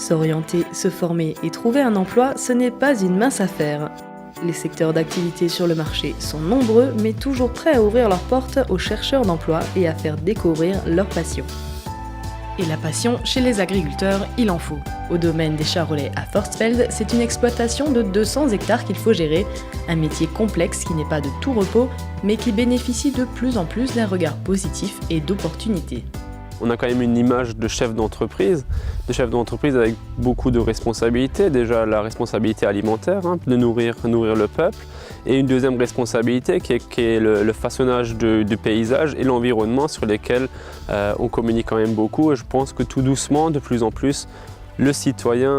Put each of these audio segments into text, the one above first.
S'orienter, se former et trouver un emploi, ce n'est pas une mince affaire. Les secteurs d'activité sur le marché sont nombreux, mais toujours prêts à ouvrir leurs portes aux chercheurs d'emploi et à faire découvrir leur passion. Et la passion, chez les agriculteurs, il en faut. Au domaine des Charolais à Forstfeld, c'est une exploitation de 200 hectares qu'il faut gérer, un métier complexe qui n'est pas de tout repos, mais qui bénéficie de plus en plus d'un regard positif et d'opportunités. On a quand même une image de chef d'entreprise avec beaucoup de responsabilités. Déjà la responsabilité alimentaire, de nourrir le peuple, et une deuxième responsabilité qui est le façonnage du paysage et l'environnement sur lesquels on communique quand même beaucoup. Et je pense que tout doucement, de plus en plus, le citoyen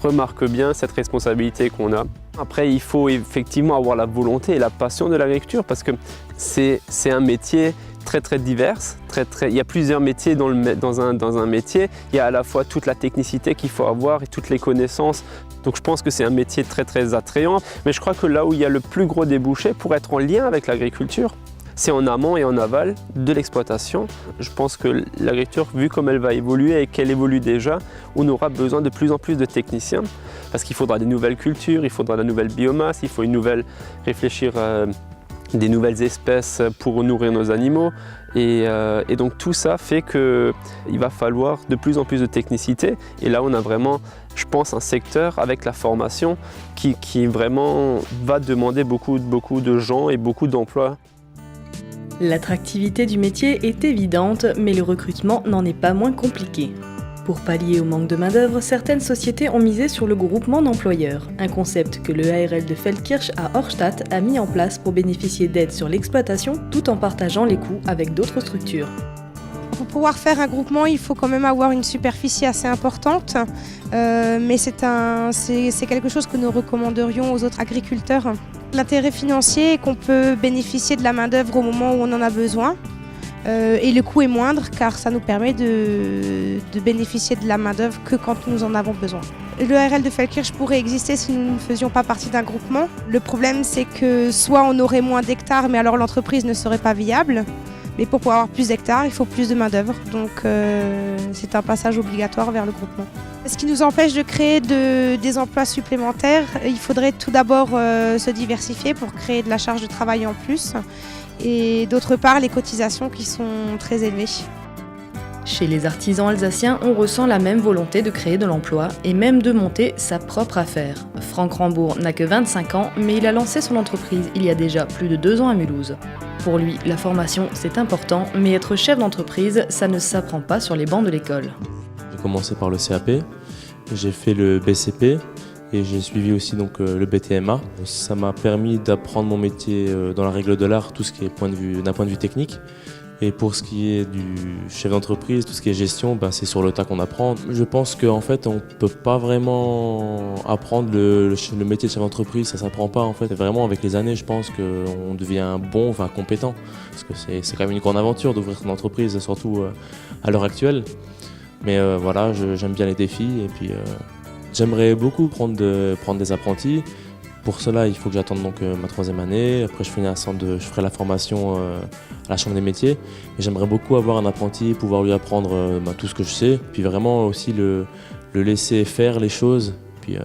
remarque bien cette responsabilité qu'on a. Après, il faut effectivement avoir la volonté et la passion de l'agriculture parce que c'est un métier très divers. Il y a plusieurs métiers dans un métier. Il y a à la fois toute la technicité qu'il faut avoir et toutes les connaissances. Donc je pense que c'est un métier très attrayant. Mais je crois que là où il y a le plus gros débouché pour être en lien avec l'agriculture, c'est en amont et en aval de l'exploitation. Je pense que l'agriculture, vu comme elle va évoluer et qu'elle évolue déjà, on aura besoin de plus en plus de techniciens parce qu'il faudra des nouvelles cultures, il faudra de la nouvelle biomasse, il faut réfléchir des nouvelles espèces pour nourrir nos animaux. Et donc tout ça fait qu'il va falloir de plus en plus de technicité. Et là, on a vraiment, je pense, un secteur avec la formation qui vraiment va demander beaucoup de gens et beaucoup d'emplois. L'attractivité du métier est évidente, mais le recrutement n'en est pas moins compliqué. Pour pallier au manque de main-d'œuvre, certaines sociétés ont misé sur le groupement d'employeurs, un concept que le ARL de Feldkirch à Horstadt a mis en place pour bénéficier d'aides sur l'exploitation tout en partageant les coûts avec d'autres structures. Pour pouvoir faire un groupement, il faut quand même avoir une superficie assez importante, mais c'est quelque chose que nous recommanderions aux autres agriculteurs. L'intérêt financier est qu'on peut bénéficier de la main-d'œuvre au moment où on en a besoin. Et le coût est moindre car ça nous permet de bénéficier de la main-d'œuvre que quand nous en avons besoin. Le ARL de Feldkirch pourrait exister si nous ne faisions pas partie d'un groupement. Le problème, c'est que soit on aurait moins d'hectares, mais alors l'entreprise ne serait pas viable. Mais pour pouvoir avoir plus d'hectares, il faut plus de main-d'œuvre. Donc c'est un passage obligatoire vers le groupement. Ce qui nous empêche de créer des emplois supplémentaires, il faudrait tout d'abord se diversifier pour créer de la charge de travail en plus. Et d'autre part, les cotisations qui sont très élevées. Chez les artisans alsaciens, on ressent la même volonté de créer de l'emploi et même de monter sa propre affaire. Franck Rambourg n'a que 25 ans, mais il a lancé son entreprise il y a déjà plus de 2 ans à Mulhouse. Pour lui, la formation, c'est important, mais être chef d'entreprise, ça ne s'apprend pas sur les bancs de l'école. J'ai commencé par le CAP, j'ai fait le BCP et j'ai suivi aussi donc, le BTMA. Ça m'a permis d'apprendre mon métier dans la règle de l'art, tout ce qui est d'un point de vue technique. Et pour ce qui est du chef d'entreprise, tout ce qui est gestion, c'est sur le tas qu'on apprend. Je pense qu'en fait, on ne peut pas vraiment apprendre le métier de chef d'entreprise, ça ne s'apprend pas en fait. C'est vraiment avec les années, je pense qu'on devient compétent. Parce que c'est quand même une grande aventure d'ouvrir son entreprise, surtout à l'heure actuelle. Mais voilà, j'aime bien les défis et puis j'aimerais beaucoup prendre des apprentis. Pour cela, il faut que j'attende donc ma 3e année. Après, je ferai la formation à la Chambre des métiers. Et j'aimerais beaucoup avoir un apprenti, pouvoir lui apprendre tout ce que je sais. Puis vraiment aussi le laisser faire les choses. Puis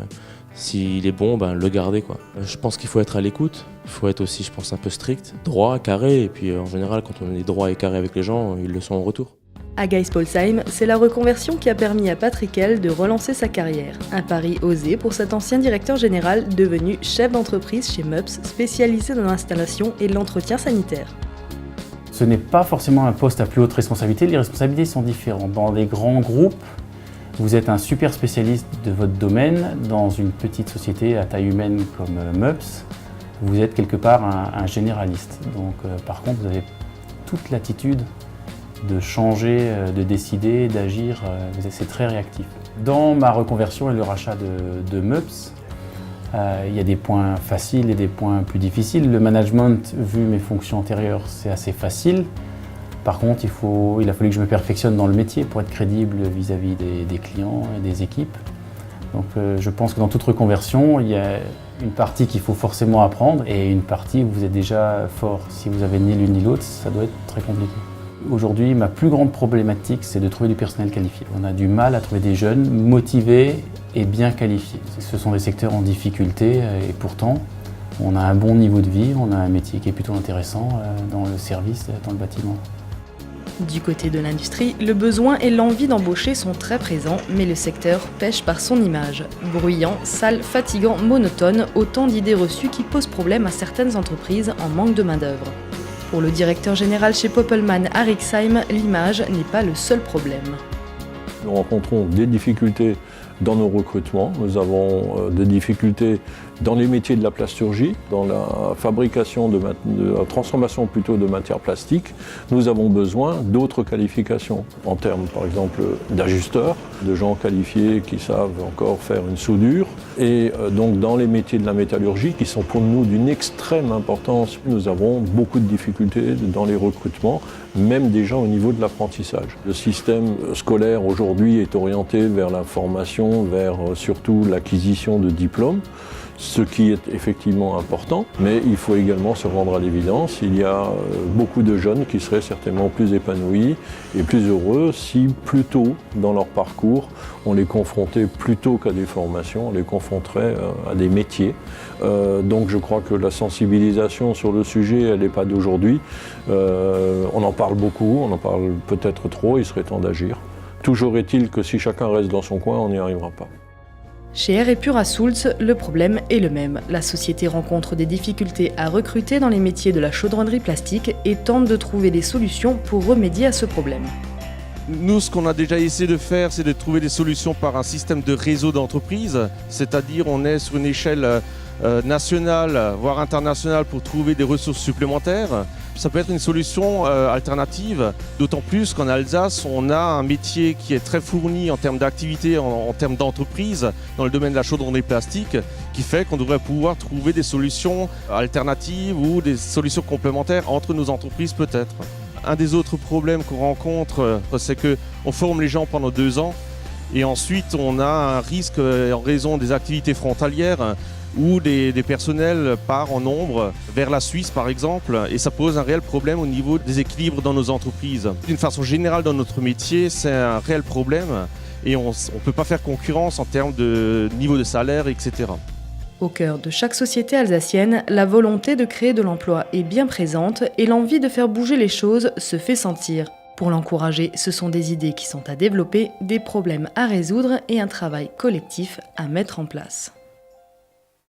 s'il est bon, le garder, quoi. Je pense qu'il faut être à l'écoute. Il faut être aussi, je pense, un peu strict, droit, carré. Et puis en général, quand on est droit et carré avec les gens, ils le sont en retour. À Geispolsheim, c'est la reconversion qui a permis à Patrick L de relancer sa carrière. Un pari osé pour cet ancien directeur général devenu chef d'entreprise chez Mups, spécialisé dans l'installation et l'entretien sanitaire. Ce n'est pas forcément un poste à plus haute responsabilité, les responsabilités sont différentes. Dans des grands groupes, vous êtes un super spécialiste de votre domaine. Dans une petite société à taille humaine comme Mups, vous êtes quelque part un généraliste. Donc, par contre, vous avez toute l'attitude de changer, de décider, d'agir, c'est très réactif. Dans ma reconversion et le rachat de Mups, il y a des points faciles et des points plus difficiles. Le management, vu mes fonctions antérieures, c'est assez facile. Par contre, il a fallu que je me perfectionne dans le métier pour être crédible vis-à-vis des clients et des équipes. Donc je pense que dans toute reconversion, il y a une partie qu'il faut forcément apprendre et une partie où vous êtes déjà fort. Si vous avez ni l'une ni l'autre, ça doit être très compliqué. Aujourd'hui, ma plus grande problématique, c'est de trouver du personnel qualifié. On a du mal à trouver des jeunes motivés et bien qualifiés. Ce sont des secteurs en difficulté et pourtant, on a un bon niveau de vie, on a un métier qui est plutôt intéressant dans le service, dans le bâtiment. Du côté de l'industrie, le besoin et l'envie d'embaucher sont très présents, mais le secteur pêche par son image. Bruyant, sale, fatigant, monotone, autant d'idées reçues qui posent problème à certaines entreprises en manque de main-d'œuvre. Pour le directeur général chez Poppelman à Rixheim, l'image n'est pas le seul problème. Nous rencontrons des difficultés dans nos recrutements. Nous avons des difficultés dans les métiers de la plasturgie, dans la fabrication de la transformation plutôt de matières plastiques. Nous avons besoin d'autres qualifications en termes par exemple d'ajusteurs, de gens qualifiés qui savent encore faire une soudure. Et donc dans les métiers de la métallurgie qui sont pour nous d'une extrême importance, nous avons beaucoup de difficultés dans les recrutements, même déjà au niveau de l'apprentissage. Le système scolaire aujourd'hui est orienté vers la formation, vers surtout l'acquisition de diplômes, ce qui est effectivement important, mais il faut également se rendre à l'évidence, il y a beaucoup de jeunes qui seraient certainement plus épanouis et plus heureux si plus tôt dans leur parcours, on les confrontait plutôt qu'à des formations, on les confronterait à des métiers. Donc je crois que la sensibilisation sur le sujet, elle n'est pas d'aujourd'hui. On en parle beaucoup, on en parle peut-être trop, il serait temps d'agir. Toujours est-il que si chacun reste dans son coin, on n'y arrivera pas. Chez R&Pur à Soultz, le problème est le même. La société rencontre des difficultés à recruter dans les métiers de la chaudronnerie plastique et tente de trouver des solutions pour remédier à ce problème. Nous, ce qu'on a déjà essayé de faire, c'est de trouver des solutions par un système de réseau d'entreprises, c'est-à-dire on est sur une échelle nationale, voire internationale pour trouver des ressources supplémentaires. Ça peut être une solution alternative, d'autant plus qu'en Alsace, on a un métier qui est très fourni en termes d'activité, en termes d'entreprise, dans le domaine de la chaudronnerie plastique, qui fait qu'on devrait pouvoir trouver des solutions alternatives ou des solutions complémentaires entre nos entreprises peut-être. Un des autres problèmes qu'on rencontre, c'est qu'on forme les gens pendant 2 ans et ensuite on a un risque en raison des activités frontalières où des personnels partent en nombre vers la Suisse par exemple, et ça pose un réel problème au niveau des équilibres dans nos entreprises. D'une façon générale dans notre métier, c'est un réel problème et on ne peut pas faire concurrence en termes de niveau de salaire, etc. Au cœur de chaque société alsacienne, la volonté de créer de l'emploi est bien présente et l'envie de faire bouger les choses se fait sentir. Pour l'encourager, ce sont des idées qui sont à développer, des problèmes à résoudre et un travail collectif à mettre en place.